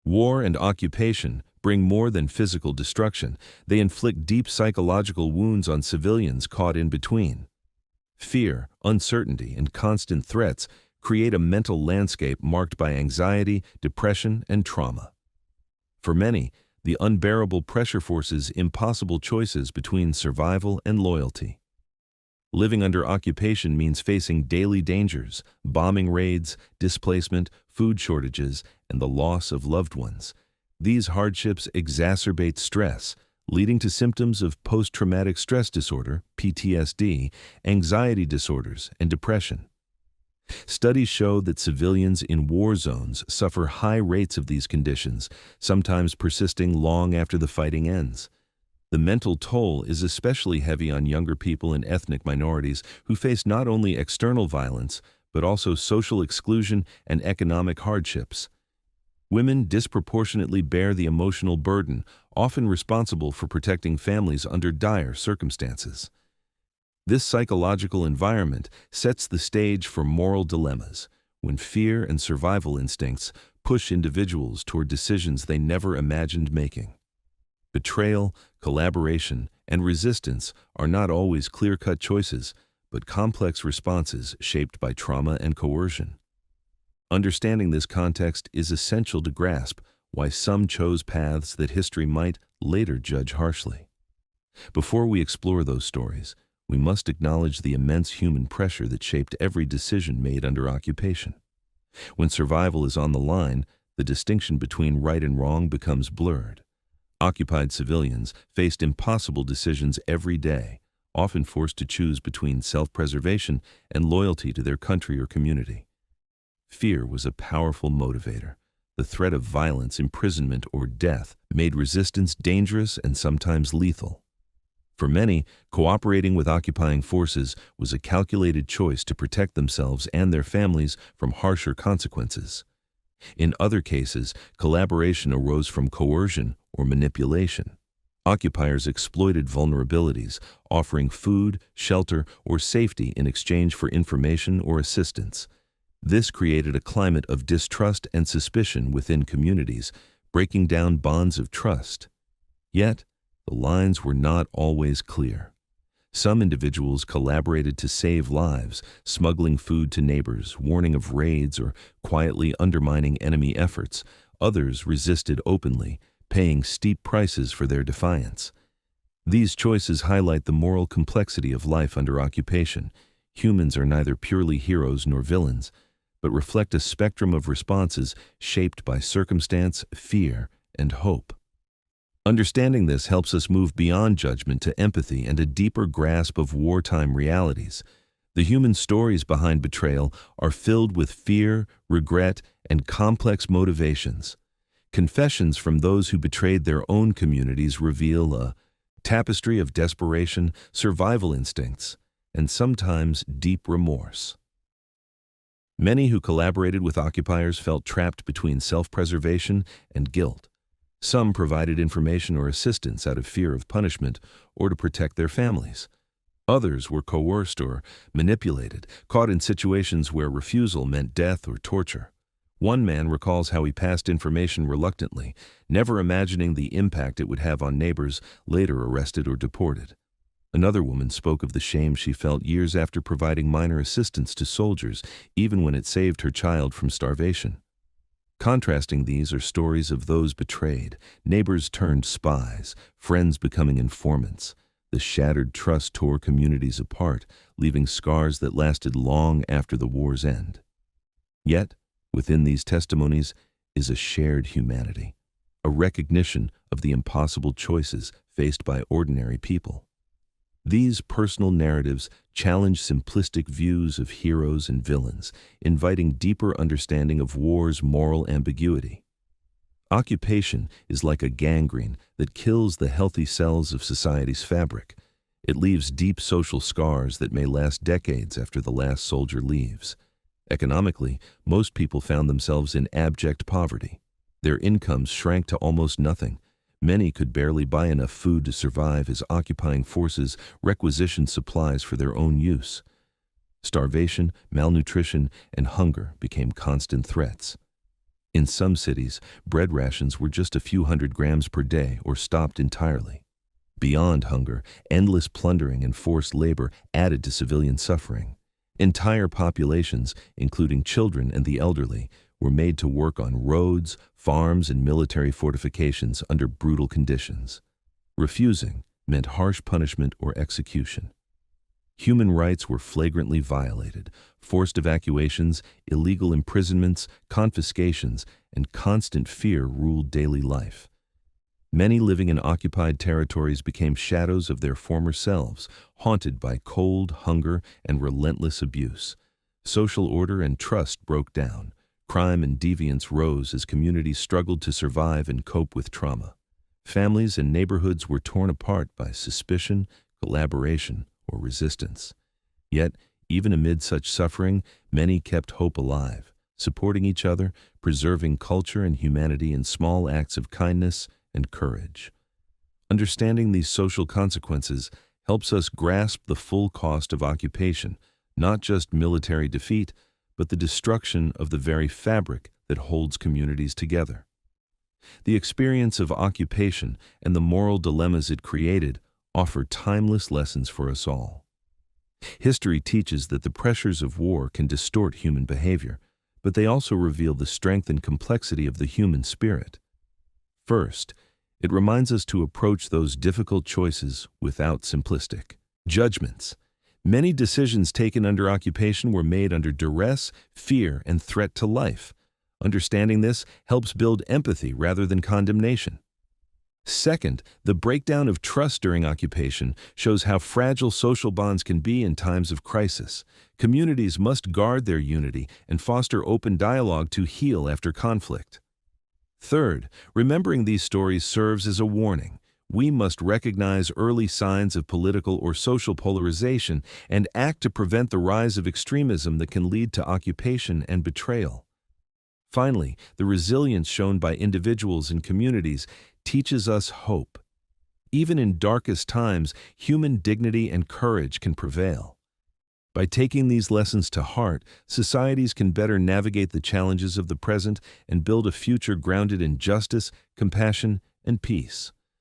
War and occupation bring more than physical destruction. They inflict deep psychological wounds on civilians caught in between. Fear, uncertainty, and constant threats create a mental landscape marked by anxiety, depression, and trauma. For many, the unbearable pressure forces impossible choices between survival and loyalty. Living under occupation means facing daily dangers, bombing raids, displacement, food shortages, and the loss of loved ones. These hardships exacerbate stress, leading to symptoms of post-traumatic stress disorder, PTSD, anxiety disorders, and depression. Studies show that civilians in war zones suffer high rates of these conditions, sometimes persisting long after the fighting ends. The mental toll is especially heavy on younger people and ethnic minorities who face not only external violence, but also social exclusion and economic hardships. Women disproportionately bear the emotional burden, often responsible for protecting families under dire circumstances. This psychological environment sets the stage for moral dilemmas, when fear and survival instincts push individuals toward decisions they never imagined making. Betrayal, collaboration, and resistance are not always clear-cut choices, but complex responses shaped by trauma and coercion. Understanding this context is essential to grasp why some chose paths that history might later judge harshly. Before we explore those stories, we must acknowledge the immense human pressure that shaped every decision made under occupation. When survival is on the line, the distinction between right and wrong becomes blurred. Occupied civilians faced impossible decisions every day, often forced to choose between self-preservation and loyalty to their country or community. Fear was a powerful motivator. The threat of violence, imprisonment, or death made resistance dangerous and sometimes lethal. For many, cooperating with occupying forces was a calculated choice to protect themselves and their families from harsher consequences. In other cases, collaboration arose from coercion or manipulation. Occupiers exploited vulnerabilities, offering food, shelter, or safety in exchange for information or assistance. This created a climate of distrust and suspicion within communities, breaking down bonds of trust. Yet, the lines were not always clear. Some individuals collaborated to save lives, smuggling food to neighbors, warning of raids, or quietly undermining enemy efforts. Others resisted openly, paying steep prices for their defiance. These choices highlight the moral complexity of life under occupation. Humans are neither purely heroes nor villains, but reflect a spectrum of responses shaped by circumstance, fear, and hope. Understanding this helps us move beyond judgment to empathy and a deeper grasp of wartime realities. The human stories behind betrayal are filled with fear, regret, and complex motivations. Confessions from those who betrayed their own communities reveal a tapestry of desperation, survival instincts, and sometimes deep remorse. Many who collaborated with occupiers felt trapped between self-preservation and guilt. Some provided information or assistance out of fear of punishment or to protect their families. Others were coerced or manipulated, caught in situations where refusal meant death or torture. One man recalls how he passed information reluctantly, never imagining the impact it would have on neighbors, later arrested or deported. Another woman spoke of the shame she felt years after providing minor assistance to soldiers, even when it saved her child from starvation. Contrasting these are stories of those betrayed, neighbors turned spies, friends becoming informants. The shattered trust tore communities apart, leaving scars that lasted long after the war's end. Yet, within these testimonies is a shared humanity, a recognition of the impossible choices faced by ordinary people. These personal narratives challenge simplistic views of heroes and villains, inviting deeper understanding of war's moral ambiguity. Occupation is like a gangrene that kills the healthy cells of society's fabric. It leaves deep social scars that may last decades after the last soldier leaves. Economically, most people found themselves in abject poverty. Their incomes shrank to almost nothing. Many could barely buy enough food to survive as occupying forces requisitioned supplies for their own use. Starvation, malnutrition, and hunger became constant threats. In some cities, bread rations were just a few hundred grams per day or stopped entirely. Beyond hunger, endless plundering and forced labor added to civilian suffering. Entire populations, including children and the elderly, were made to work on roads, farms, and military fortifications under brutal conditions. Refusing meant harsh punishment or execution. Human rights were flagrantly violated. Forced evacuations, illegal imprisonments, confiscations, and constant fear ruled daily life. Many living in occupied territories became shadows of their former selves, haunted by cold, hunger, and relentless abuse. Social order and trust broke down. Crime and deviance rose as communities struggled to survive and cope with trauma. Families and neighborhoods were torn apart by suspicion, collaboration, or resistance. Yet, even amid such suffering, many kept hope alive, supporting each other, preserving culture and humanity in small acts of kindness and courage. Understanding these social consequences helps us grasp the full cost of occupation, not just military defeat, but the destruction of the very fabric that holds communities together. The experience of occupation and the moral dilemmas it created offer timeless lessons for us all. History teaches that the pressures of war can distort human behavior, but they also reveal the strength and complexity of the human spirit. First, it reminds us to approach those difficult choices without simplistic judgments. Many decisions taken under occupation were made under duress, fear, and threat to life. Understanding this helps build empathy rather than condemnation. Second, the breakdown of trust during occupation shows how fragile social bonds can be in times of crisis. Communities must guard their unity and foster open dialogue to heal after conflict. Third, remembering these stories serves as a warning. We must recognize early signs of political or social polarization and act to prevent the rise of extremism that can lead to occupation and betrayal. Finally, the resilience shown by individuals and communities teaches us hope. Even in darkest times, human dignity and courage can prevail. By taking these lessons to heart, societies can better navigate the challenges of the present and build a future grounded in justice, compassion, and peace.